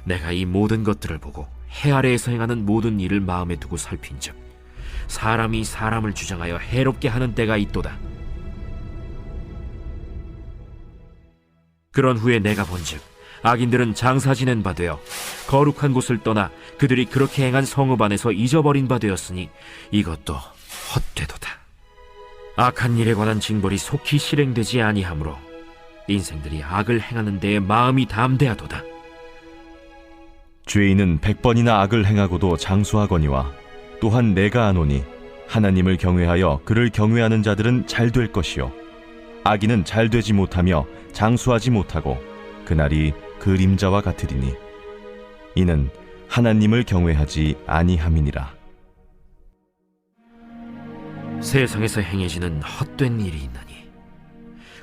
내가 이 모든 것들을 보고 해 아래에서 행하는 모든 일을 마음에 두고 살핀즉 사람이 사람을 주장하여 해롭게 하는 때가 있도다. 그런 후에 내가 본즉 악인들은 장사 지낸 바 되어 거룩한 곳을 떠나 그들이 그렇게 행한 성읍 안에서 잊어버린 바 되었으니 이것도 헛되도다. 악한 일에 관한 징벌이 속히 실행되지 아니하므로 인생들이 악을 행하는 데에 마음이 담대하도다. 죄인은 100번이나 악을 행하고도 장수하거니와 또한 내가 아노니 하나님을 경외하여 그를 경외하는 자들은 잘 될 것이요 악인은 잘 되지 못하며 장수하지 못하고 그날이 그림자와 같으리니 이는 하나님을 경외하지 아니함이니라. 세상에서 행해지는 헛된 일이 있나니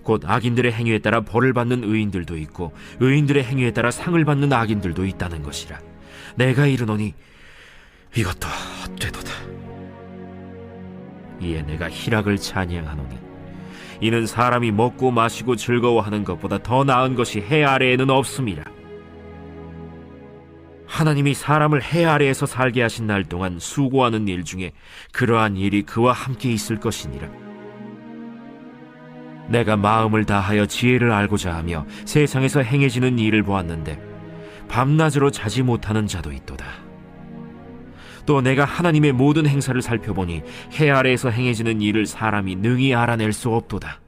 곧 악인들의 행위에 따라 벌을 받는 의인들도 있고 의인들의 행위에 따라 상을 받는 악인들도 있다는 것이라. 내가 이르노니 이것도 헛되도다. 이에 내가 희락을 찬양하노니 이는 사람이 먹고 마시고 즐거워하는 것보다 더 나은 것이 해 아래에는 없음이라. 하나님이 사람을 해 아래에서 살게 하신 날 동안 수고하는 일 중에 그러한 일이 그와 함께 있을 것이니라. 내가 마음을 다하여 지혜를 알고자 하며 세상에서 행해지는 일을 보았는데 밤낮으로 자지 못하는 자도 있도다. 또 내가 하나님의 모든 행사를 살펴보니 해 아래에서 행해지는 일을 사람이 능히 알아낼 수 없도다.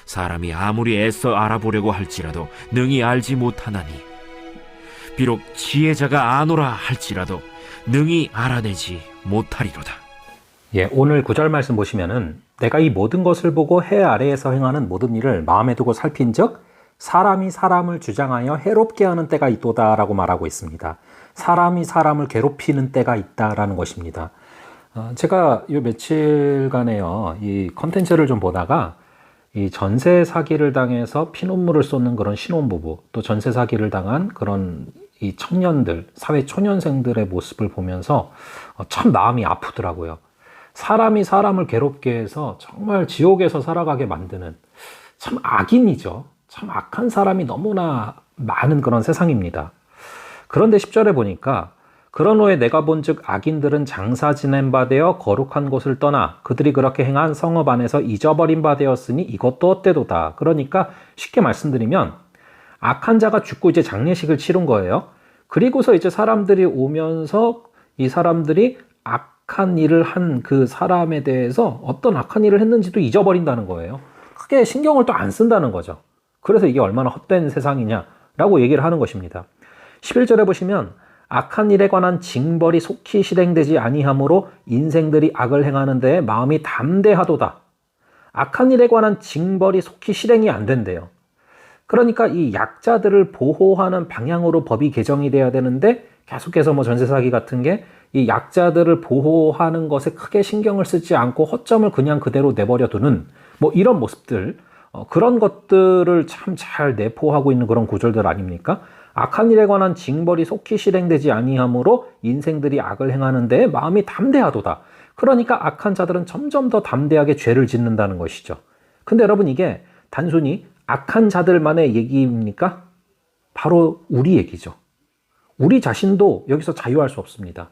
사람이 아무리 애써 알아보려고 할지라도 능히 알지 못하나니 비록 지혜자가 아노라 할지라도 능히 알아내지 못하리로다. 오늘 9절 말씀 보시면은 내가 이 모든 것을 보고 해 아래에서 행하는 모든 일을 마음에 두고 살핀즉 사람이 사람을 주장하여 해롭게 하는 때가 있도다 라고 말하고 있습니다. 사람이 사람을 괴롭히는 때가 있다라는 것입니다. 제가 이 며칠간에요, 이 컨텐츠를 좀 보다가 이 전세 사기를 당해서 피눈물을 쏟는 그런 신혼부부, 또 전세 사기를 당한 그런 이 청년들, 사회 초년생들의 모습을 보면서 참 마음이 아프더라고요. 사람이 사람을 괴롭게 해서 정말 지옥에서 살아가게 만드는 참 악인이죠. 참 악한 사람이 너무나 많은 그런 세상입니다. 그런데 10절에 보니까 그런 후에 내가 본즉 악인들은 장사 지낸 바 되어 거룩한 곳을 떠나 그들이 그렇게 행한 성읍 안에서 잊어버린 바 되었으니 이것도 헛되도다. 그러니까 쉽게 말씀드리면 악한 자가 죽고 이제 장례식을 치른 거예요. 그리고서 이제 사람들이 오면서 이 사람들이 악한 일을 한 그 사람에 대해서 어떤 악한 일을 했는지도 잊어버린다는 거예요. 크게 신경을 또 안 쓴다는 거죠. 그래서 이게 얼마나 헛된 세상이냐라고 얘기를 하는 것입니다. 11절에 보시면 악한 일에 관한 징벌이 속히 실행되지 아니하므로 인생들이 악을 행하는 데에 마음이 담대하도다. 악한 일에 관한 징벌이 속히 실행이 안 된대요. 그러니까 이 약자들을 보호하는 방향으로 법이 개정이 돼야 되는데 계속해서 전세 사기 같은 게 이 약자들을 보호하는 것에 크게 신경을 쓰지 않고 허점을 그냥 그대로 내버려 두는 이런 모습들, 그런 것들을 참 잘 내포하고 있는 그런 구절들 아닙니까? 악한 일에 관한 징벌이 속히 실행되지 아니하므로 인생들이 악을 행하는 데에 마음이 담대하도다. 그러니까 악한 자들은 점점 더 담대하게 죄를 짓는다는 것이죠. 근데 여러분, 이게 단순히 악한 자들만의 얘기입니까? 바로 우리 얘기죠. 우리 자신도 여기서 자유할 수 없습니다.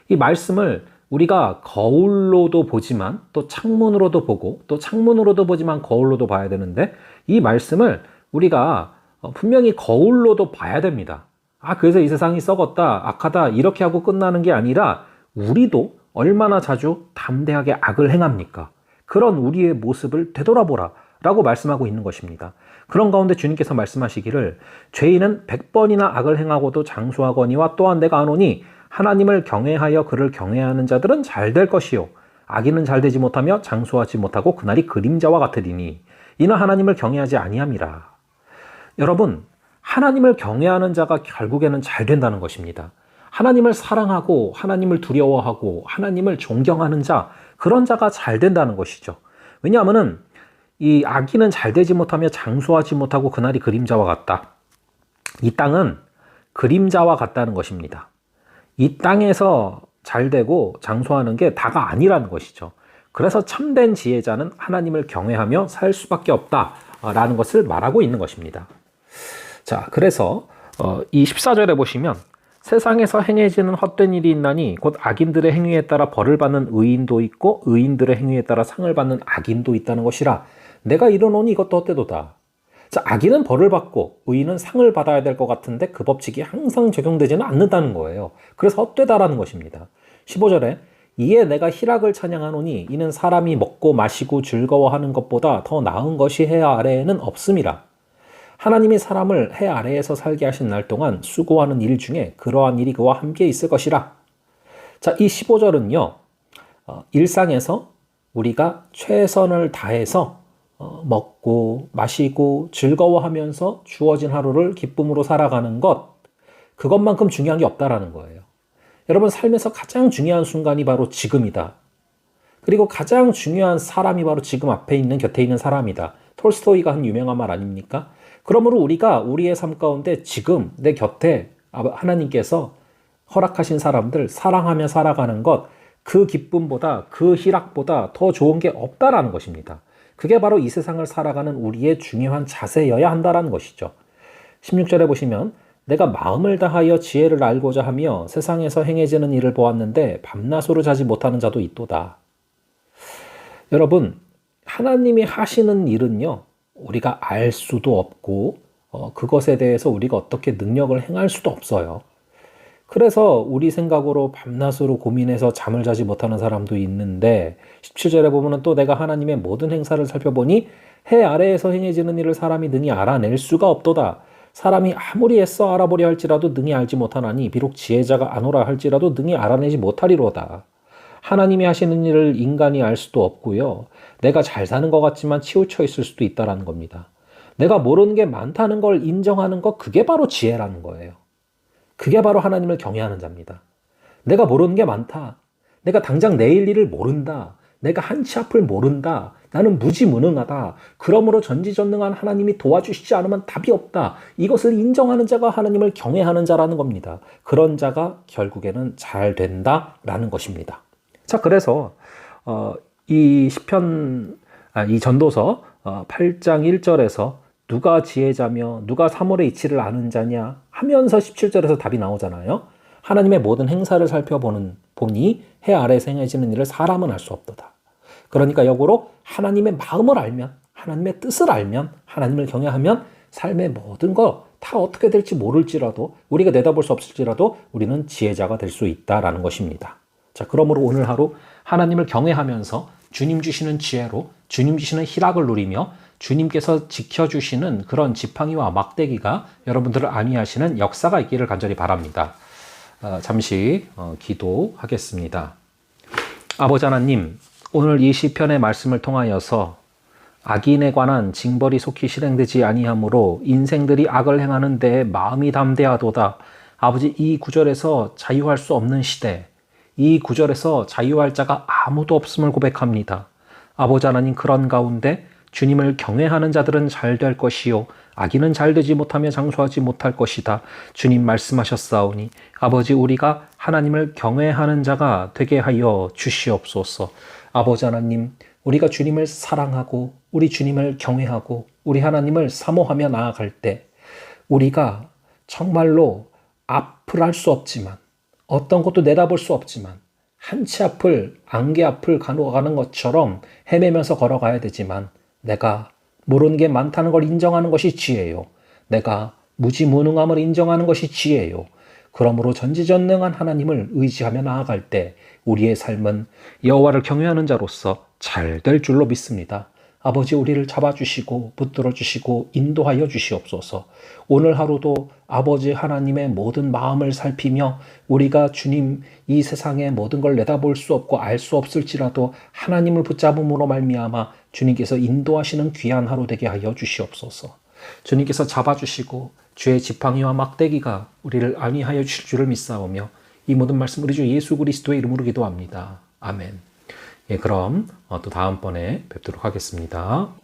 이 말씀을 우리가 거울로도 보지만 또 창문으로도 보고 또 창문으로도 보지만 거울로도 봐야 되는데 이 말씀을 우리가 분명히 거울로도 봐야 됩니다. 그래서 이 세상이 썩었다, 악하다 이렇게 하고 끝나는 게 아니라 우리도 얼마나 자주 담대하게 악을 행합니까? 그런 우리의 모습을 되돌아보라 라고 말씀하고 있는 것입니다. 그런 가운데 주님께서 말씀하시기를 죄인은 100번이나 악을 행하고도 장수하거니와 또한 내가 아노니 하나님을 경외하여 그를 경외하는 자들은 잘 될 것이요 악인은 잘 되지 못하며 장수하지 못하고 그날이 그림자와 같으리니 이는 하나님을 경외하지 아니함이라. 여러분, 하나님을 경외하는 자가 결국에는 잘 된다는 것입니다. 하나님을 사랑하고 하나님을 두려워하고 하나님을 존경하는 자, 그런 자가 잘 된다는 것이죠. 왜냐하면은 이 악인은 잘 되지 못하며 장수하지 못하고 그날이 그림자와 같다. 이 땅은 그림자와 같다는 것입니다. 이 땅에서 잘 되고 장수하는 게 다가 아니라는 것이죠. 그래서 참된 지혜자는 하나님을 경외하며 살 수밖에 없다라는 것을 말하고 있는 것입니다. 자, 그래서 이 14절에 보시면 세상에서 행해지는 헛된 일이 있나니 곧 악인들의 행위에 따라 벌을 받는 의인도 있고 의인들의 행위에 따라 상을 받는 악인도 있다는 것이라. 내가 이르노니 이것도 헛되도다. 자, 악인은 벌을 받고 의인은 상을 받아야 될 것 같은데 그 법칙이 항상 적용되지는 않는다는 거예요. 그래서 헛되다라는 것입니다. 15절에 이에 내가 희락을 찬양하노니 이는 사람이 먹고 마시고 즐거워하는 것보다 더 나은 것이 해 아래에는 없음이라. 하나님이 사람을 해 아래에서 살게 하신 날 동안 수고하는 일 중에 그러한 일이 그와 함께 있을 것이라. 자, 이 15절은요. 일상에서 우리가 최선을 다해서 먹고 마시고 즐거워하면서 주어진 하루를 기쁨으로 살아가는 것, 그것만큼 중요한 게 없다라는 거예요. 여러분, 삶에서 가장 중요한 순간이 바로 지금이다. 그리고 가장 중요한 사람이 바로 지금 앞에 있는 곁에 있는 사람이다. 톨스토이가 한 유명한 말 아닙니까? 그러므로 우리가 우리의 삶 가운데 지금 내 곁에 하나님께서 허락하신 사람들 사랑하며 살아가는 것, 그 기쁨보다 그 희락보다 더 좋은 게 없다라는 것입니다. 그게 바로 이 세상을 살아가는 우리의 중요한 자세여야 한다라는 것이죠. 16절에 보시면 내가 마음을 다하여 지혜를 알고자 하며 세상에서 행해지는 일을 보았는데 밤낮으로 자지 못하는 자도 있도다. 여러분, 하나님이 하시는 일은요, 우리가 알 수도 없고 그것에 대해서 우리가 어떻게 능력을 행할 수도 없어요. 그래서 우리 생각으로 밤낮으로 고민해서 잠을 자지 못하는 사람도 있는데 17절에 보면 또 내가 하나님의 모든 행사를 살펴보니 해 아래에서 행해지는 일을 사람이 능히 알아낼 수가 없도다. 사람이 아무리 애써 알아보려 할지라도 능히 알지 못하나니 비록 지혜자가 아노라 할지라도 능히 알아내지 못하리로다. 하나님이 하시는 일을 인간이 알 수도 없고요. 내가 잘 사는 것 같지만 치우쳐 있을 수도 있다는 겁니다. 내가 모르는 게 많다는 걸 인정하는 것, 그게 바로 지혜라는 거예요. 그게 바로 하나님을 경외하는 자입니다. 내가 모르는 게 많다. 내가 당장 내일 일을 모른다. 내가 한치 앞을 모른다. 나는 무지무능하다. 그러므로 전지전능한 하나님이 도와주시지 않으면 답이 없다. 이것을 인정하는 자가 하나님을 경외하는 자라는 겁니다. 그런 자가 결국에는 잘 된다라는 것입니다. 자, 그래서 이 전도서 8장 1절에서 누가 지혜자며 누가 사물의 이치를 아는 자냐 하면서 17절에서 답이 나오잖아요. 하나님의 모든 행사를 살펴보니 해 아래에서 행해지는 일을 사람은 알 수 없도다. 그러니까 역으로 하나님의 마음을 알면, 하나님의 뜻을 알면, 하나님을 경외하면 삶의 모든 거 다 어떻게 될지 모를지라도, 우리가 내다볼 수 없을지라도 우리는 지혜자가 될 수 있다라는 것입니다. 자, 그러므로 오늘 하루 하나님을 경외하면서 주님 주시는 지혜로 주님 주시는 희락을 누리며 주님께서 지켜주시는 그런 지팡이와 막대기가 여러분들을 안위하시는 역사가 있기를 간절히 바랍니다. 잠시 기도하겠습니다. 아버지 하나님, 오늘 이 시편의 말씀을 통하여서 악인에 관한 징벌이 속히 실행되지 아니하므로 인생들이 악을 행하는 데에 마음이 담대하도다. 아버지, 이 구절에서 자유할 수 없는 시대, 이 구절에서 자유할 자가 아무도 없음을 고백합니다. 아버지 하나님, 그런 가운데 주님을 경외하는 자들은 잘 될 것이요 악인은 잘 되지 못하며 장수하지 못할 것이다. 주님 말씀하셨사오니 아버지, 우리가 하나님을 경외하는 자가 되게 하여 주시옵소서. 아버지 하나님, 우리가 주님을 사랑하고 우리 주님을 경외하고 우리 하나님을 사모하며 나아갈 때 우리가 정말로 앞을 알 수 없지만, 어떤 것도 내다볼 수 없지만 한치 앞을, 안개 앞을 가는 것처럼 헤매면서 걸어가야 되지만 내가 모르는 게 많다는 걸 인정하는 것이 지혜요. 내가 무지무능함을 인정하는 것이 지혜요. 그러므로 전지전능한 하나님을 의지하며 나아갈 때 우리의 삶은 여호와를 경외하는 자로서 잘 될 줄로 믿습니다. 아버지, 우리를 잡아주시고 붙들어 주시고 인도하여 주시옵소서. 오늘 하루도 아버지 하나님의 모든 마음을 살피며 우리가 주님, 이 세상의 모든 걸 내다볼 수 없고 알 수 없을지라도 하나님을 붙잡음으로 말미암아 주님께서 인도하시는 귀한 하루 되게 하여 주시옵소서. 주님께서 잡아주시고 주의 지팡이와 막대기가 우리를 안위하여 주실 줄을 믿사오며 이 모든 말씀 우리 주 예수 그리스도의 이름으로 기도합니다. 아멘. 예, 그럼 또 다음번에 뵙도록 하겠습니다.